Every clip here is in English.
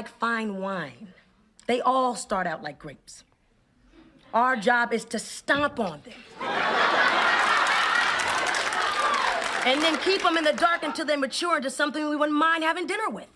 like fine wine. They all start out like grapes. Our job is to stomp on them. And then keep them in the dark until they mature into something we wouldn't mind having dinner with.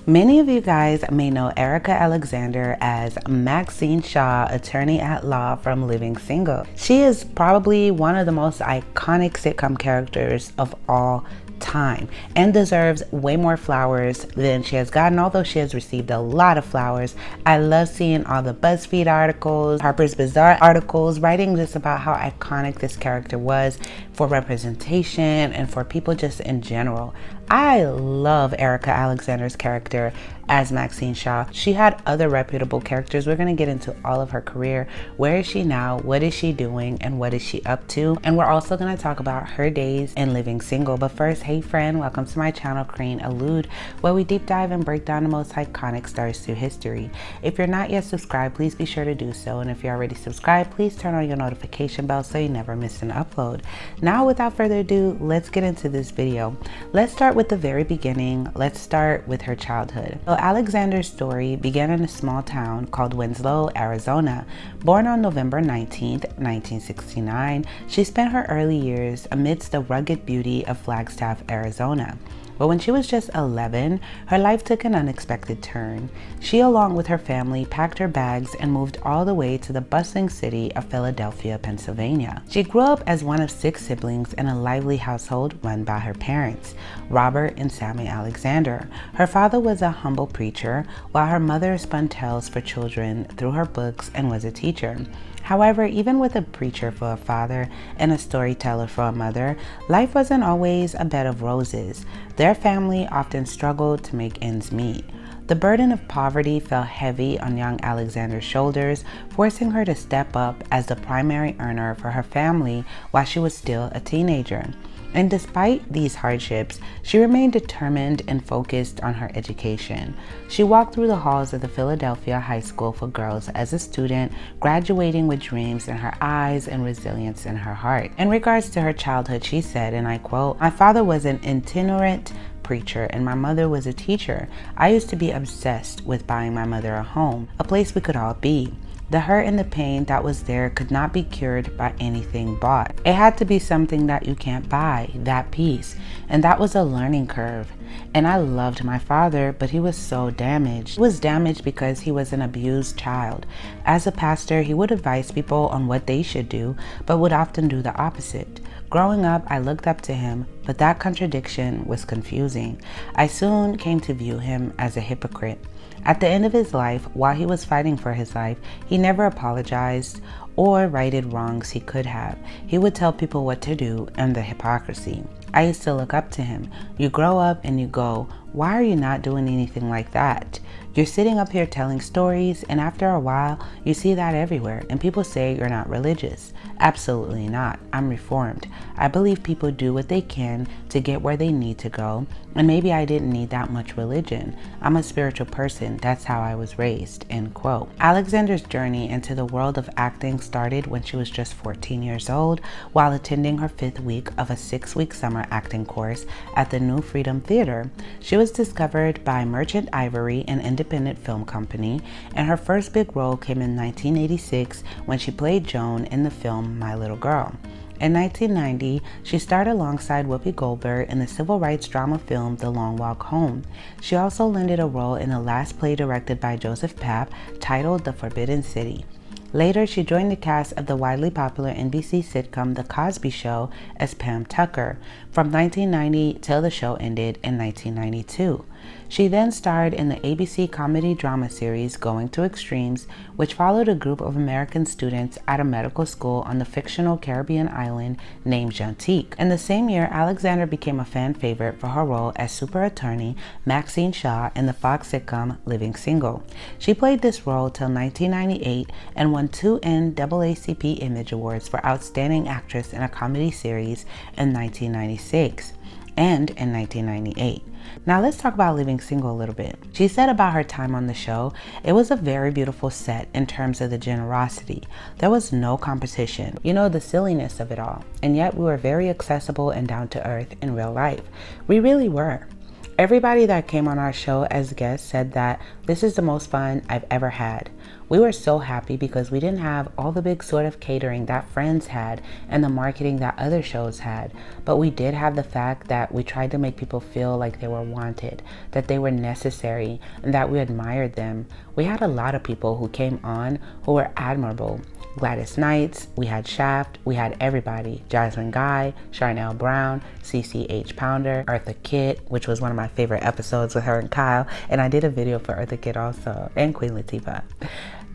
Many of you guys may know Erika Alexander as Maxine Shaw, attorney at law from Living Single. She is probably one of the most iconic sitcom characters of all time and deserves way more flowers than she has gotten, although she has received a lot of flowers. I love seeing all the BuzzFeed articles, Harper's Bazaar articles, writing just about how iconic this character was for representation and for people just in general. I love Erika Alexander's character as Maxine Shaw. She had other reputable characters. We're going to get into all of her career. Where is she now? What is she doing? And what is she up to? And we're also going to talk about her days in Living Single. But first, hey friend, welcome to my channel, Karinealourde, where we deep dive and break down the most iconic stars through history. If you're not yet subscribed, please be sure to do so. And if you're already subscribed, please turn on your notification bell so you never miss an upload. Now, without further ado, let's get into this video. Let's start with the very beginning. Let's start with her childhood. So Alexander's story began in a small town called Winslow, Arizona. Born on November 19th, 1969, she spent her early years amidst the rugged beauty of Flagstaff, Arizona. But when she was just 11, her life took an unexpected turn. She, along with her family, packed her bags and moved all the way to the bustling city of Philadelphia, Pennsylvania. She grew up as one of 6 siblings in a lively household run by her parents, Robert and Sammy Alexander. Her father was a humble preacher, while her mother spun tales for children through her books and was a teacher. However, even with a preacher for a father and a storyteller for a mother, life wasn't always a bed of roses. Their family often struggled to make ends meet. The burden of poverty fell heavy on young Alexander's shoulders, forcing her to step up as the primary earner for her family while she was still a teenager. And despite these hardships, she remained determined and focused on her education. She walked through the halls of the Philadelphia High School for Girls as a student, graduating with dreams in her eyes and resilience in her heart. In regards to her childhood, she said, and I quote, "My father was an itinerant preacher and my mother was a teacher. I used to be obsessed with buying my mother a home, a place we could all be. The hurt and the pain that was there could not be cured by anything bought. It had to be something that you can't buy, that peace. And that was a learning curve. And I loved my father, but he was so damaged. He was damaged because he was an abused child. As a pastor, he would advise people on what they should do, but would often do the opposite. Growing up, I looked up to him, but that contradiction was confusing. I soon came to view him as a hypocrite. At the end of his life, while he was fighting for his life, he never apologized or righted wrongs he could have. He would tell people what to do, and the hypocrisy. I used to look up to him. You grow up and you go, why are you not doing anything like that? You're sitting up here telling stories, and after a while, you see that everywhere, and people say you're not religious. Absolutely not. I'm reformed. I believe people do what they can to get where they need to go, and maybe I didn't need that much religion. I'm a spiritual person. That's how I was raised," end quote. Alexander's journey into the world of acting started when she was just 14 years old, while attending her 5th week of a 6-week summer acting course at the New Freedom Theater. She was discovered by Merchant Ivory, an independent film company, and her first big role came in 1986 when she played Joan in the film My Little Girl. In 1990, she starred alongside Whoopi Goldberg in the civil rights drama film The Long Walk Home. She also landed a role in the last play directed by Joseph Papp, titled The Forbidden City. Later, she joined the cast of the widely popular NBC sitcom The Cosby Show as Pam Tucker from 1990 till the show ended in 1992. She then starred in the ABC comedy drama series Going to Extremes, which followed a group of American students at a medical school on the fictional Caribbean island named Jantique. In the same year, Alexander became a fan favorite for her role as super attorney Maxine Shaw in the Fox sitcom Living Single. She played this role till 1998 and won 2 NAACP Image Awards for Outstanding Actress in a Comedy Series in 1996 and in 1998. Now let's talk about Living Single a little bit. She said about her time on the show, it was a very beautiful set in terms of the generosity. There was no competition, you know, the silliness of it all. And yet we were very accessible and down to earth in real life. We really were. Everybody that came on our show as guests said that this is the most fun I've ever had. We were so happy because we didn't have all the big sort of catering that Friends had and the marketing that other shows had, but we did have the fact that we tried to make people feel like they were wanted, that they were necessary, and that we admired them. We had a lot of people who came on who were admirable. Gladys Knights, we had Shaft, we had everybody. Jasmine Guy, Charnel Brown, CCH Pounder, Eartha Kitt, which was one of my favorite episodes with her and Kyle, and I did a video for Eartha Kitt also, and Queen Latifah.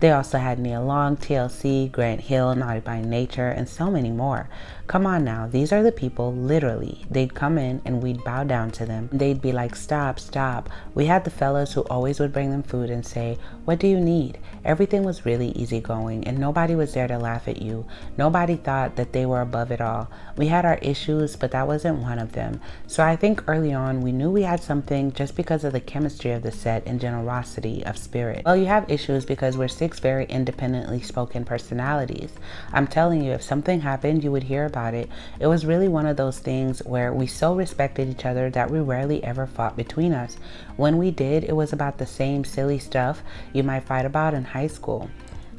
They also had Nia Long, TLC, Grant Hill, Naughty by Nature, and so many more. Come on now, these are the people, literally. They'd come in and we'd bow down to them. They'd be like, stop, stop. We had the fellas who always would bring them food and say, what do you need? Everything was really easygoing and nobody was there to laugh at you. Nobody thought that they were above it all. We had our issues, but that wasn't one of them. So I think early on we knew we had something just because of the chemistry of the set and generosity of spirit. Well, you have issues because we're 6 very independently spoken personalities. I'm telling you, if something happened, you would hear about it. It was really one of those things where we so respected each other that we rarely ever fought between us. When we did, it was about the same silly stuff you might fight about in high school.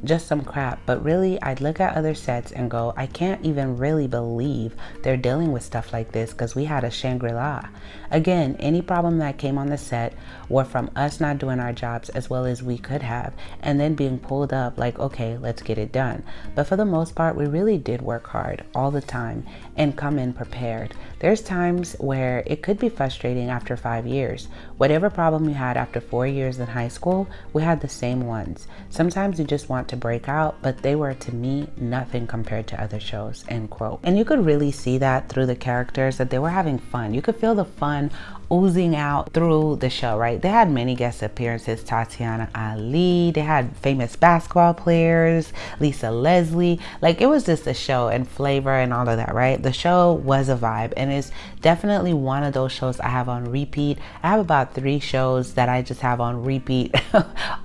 Just some crap, but really I'd look at other sets and go, I can't even really believe they're dealing with stuff like this because we had a Shangri-La. Again, any problem that came on the set were from us not doing our jobs as well as we could have and then being pulled up like, okay, let's get it done. But for the most part, we really did work hard all the time and come in prepared. There's times where it could be frustrating after 5 years. Whatever problem you had after 4 years in high school, we had the same ones. Sometimes you just want to break out, but they were, to me, nothing compared to other shows, end quote. And you could really see that through the characters, that they were having fun. You could feel the fun oozing out through the show, right? They had many guest appearances, Tatiana Ali, they had famous basketball players, Lisa Leslie. Like, it was just a show and flavor and all of that, right? The show was a vibe and it's definitely one of those shows I have on repeat. I have about 3 shows that I just have on repeat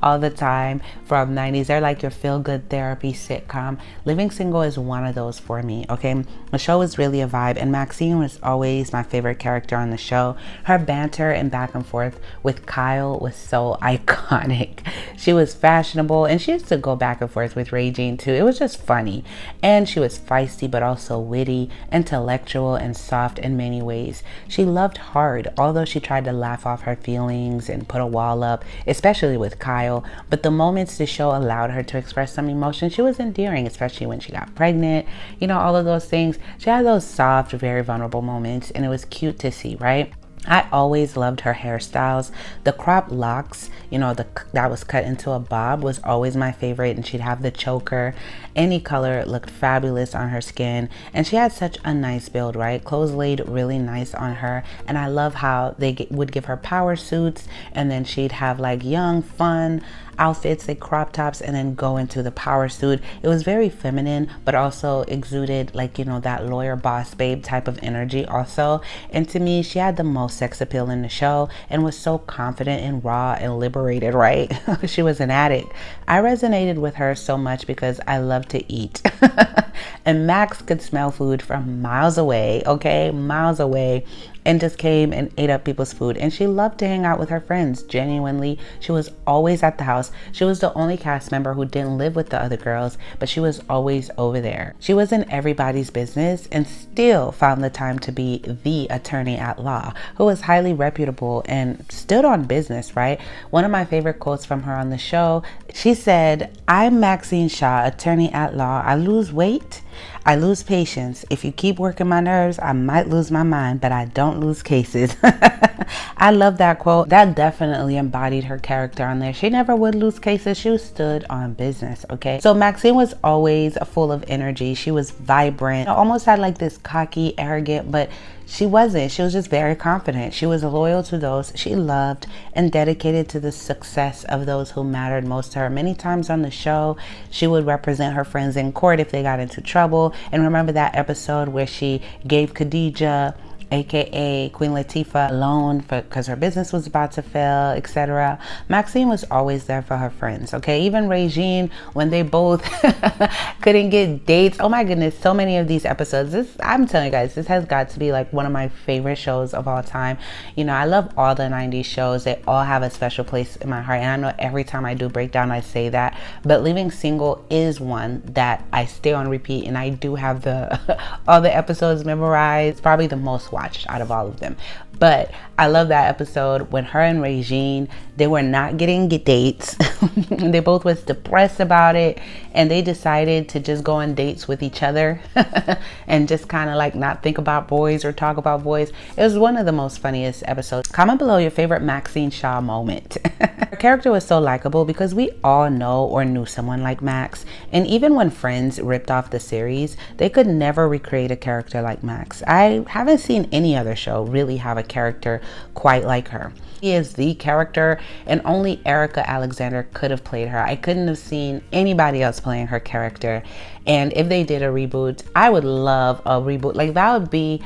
all the time from 90s. They're like your feel-good therapy sitcom. Living Single is one of those for me, okay? The show was really a vibe and Maxine was always my favorite character on the show. Her banter and back and forth with Kyle was so iconic. She was fashionable and she used to go back and forth with Regine too. It was just funny. And she was feisty but also witty, intellectual and soft in many ways. She loved hard, although she tried to laugh off her feelings and put a wall up, especially with Kyle. But the moments the show allowed her to express some emotion, she was endearing, especially when she got pregnant, you know, all of those things. She had those soft, very vulnerable moments and it was cute to see, right? I always loved her hairstyles. The cropped locks, you know, that was cut into a bob was always my favorite, and she'd have the choker. Any color looked fabulous on her skin, and she had such a nice build, right? Clothes laid really nice on her, and I love how they would give her power suits, and then she'd have like young, fun outfits, like crop tops, and then go into the power suit. It was very feminine, but also exuded like, you know, that lawyer boss babe type of energy also. And to me, she had the most sex appeal in the show and was so confident and raw and liberated, right? She was an addict. I resonated with her so much because I love to eat. And Max could smell food from miles away, okay? Miles away. And just came and ate up people's food. And she loved to hang out with her friends, genuinely. She was always at the house. She was the only cast member who didn't live with the other girls, but she was always over there. She was in everybody's business and still found the time to be the attorney at law, who was highly reputable and stood on business, right? One of my favorite quotes from her on the show, she said, "I'm Maxine Shaw, attorney at law. I lose weight. I lose patience. If you keep working my nerves, I might lose my mind, but I don't lose cases." I love that quote. That definitely embodied her character on there. She never would lose cases. She stood on business, okay? So Maxine was always full of energy. She was vibrant, almost had like this cocky, arrogant, but she wasn't. She was just very confident. She was loyal to those she loved and dedicated to the success of those who mattered most to her. Many times on the show, she would represent her friends in court if they got into trouble. And remember that episode where she gave Khadijah aka Queen Latifah, alone because her business was about to fail, etc. Maxine was always there for her friends, okay? Even Regine, when they both couldn't get dates. Oh my goodness, so many of these episodes. I'm telling you guys, this has got to be like one of my favorite shows of all time. You know, I love all the 90s shows. They all have a special place in my heart. And I know every time I do breakdown, I say that. But Living Single is one that I stay on repeat, and I do have all the episodes memorized. It's probably the most watched out of all of them. But I love that episode when her and Regine, they were not getting dates. They both was depressed about it, and they decided to just go on dates with each other and just kind of like not think about boys or talk about boys. It was one of the most funniest episodes. Comment below your favorite Maxine Shaw moment. Her character was so likable because we all know or knew someone like Max, and even when Friends ripped off the series, they could never recreate a character like Max. I haven't seen any other show really have a character quite like her. She is the character, and only Erika Alexander could have played her. I couldn't have seen anybody else playing her character. And if they did a reboot, I would love a reboot. Like, that would be,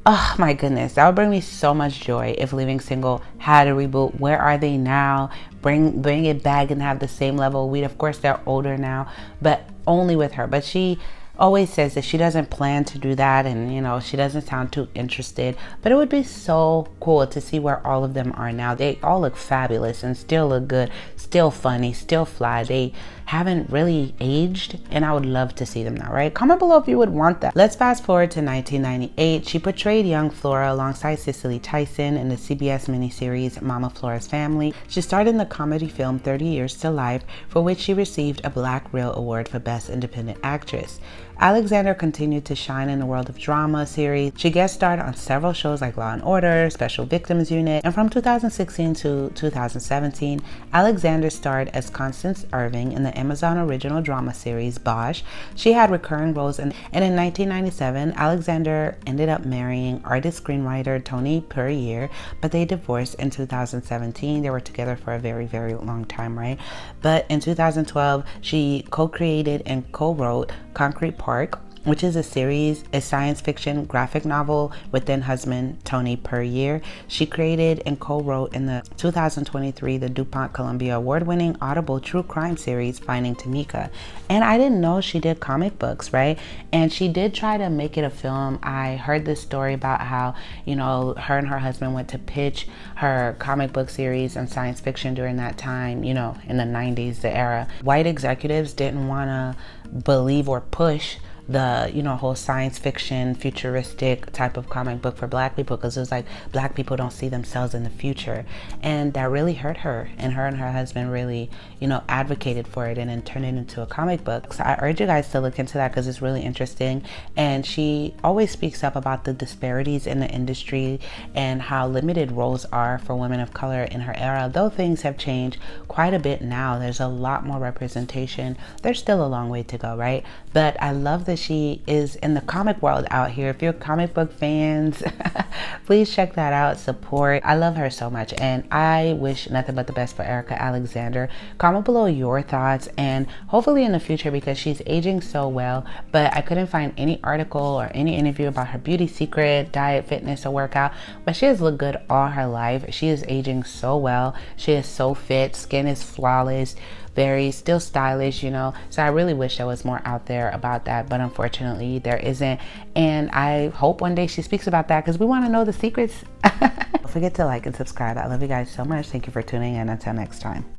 oh my goodness, that would bring me so much joy if Living Single had a reboot. Where are they now? Bring it back and have the same level. Of course, they're older now, but only with her. But she always says that she doesn't plan to do that, and you know, she doesn't sound too interested. But it would be so cool to see where all of them are now. They all look fabulous and still look good, still funny, still fly. They haven't really aged, and I would love to see them now, right? Comment below if you would want that. Let's fast forward to 1998. She portrayed young Flora alongside Cicely Tyson in the CBS miniseries Mama Flora's Family. She starred in the comedy film 30 Years to Life, for which she received a Black Reel Award for Best Independent Actress. Alexander continued to shine in the world of drama series. She guest starred on several shows like Law & Order, Special Victims Unit, and from 2016 to 2017, Alexander starred as Constance Irving in the Amazon original drama series Bosch. She had recurring roles and in 1997, Alexander ended up marrying artist-screenwriter Tony Puryear, but they divorced in 2017. They were together for a very, very long time, right? But in 2012, she co-created and co-wrote Concrete Park, which is a science fiction graphic novel with then husband Tony Puryear. She created and co-wrote in the 2023 the DuPont Columbia award-winning Audible true crime series Finding Tamika. And I didn't know she did comic books, right? And she did try to make it a film. I heard this story about how, you know, her and her husband went to pitch her comic book series and science fiction during that time, you know, in the 90s, the era. White executives didn't want to believe or push the, you know, whole science fiction futuristic type of comic book for Black people, because it was like Black people don't see themselves in the future, and that really hurt her, and her husband really, you know, advocated for it and then turned it into a comic book. So I urge you guys to look into that because it's really interesting. And she always speaks up about the disparities in the industry and how limited roles are for women of color in her era. Though things have changed quite a bit now, there's a lot more representation. There's still a long way to go, right? But I love that she is in the comic world out here. If you're comic book fans, please check that out, support. I love her so much, and I wish nothing but the best for Erika Alexander. Comment below your thoughts, and hopefully in the future, because she's aging so well, but I couldn't find any article or any interview about her beauty secret, diet, fitness, or workout, but she has looked good all her life. She is aging so well. She is so fit, skin is flawless, very still stylish, you know. So I really wish there was more out there about that, but unfortunately there isn't. And I hope one day she speaks about that because we want to know the secrets. Don't forget to like and subscribe. I love you guys so much. Thank you for tuning in. Until next time.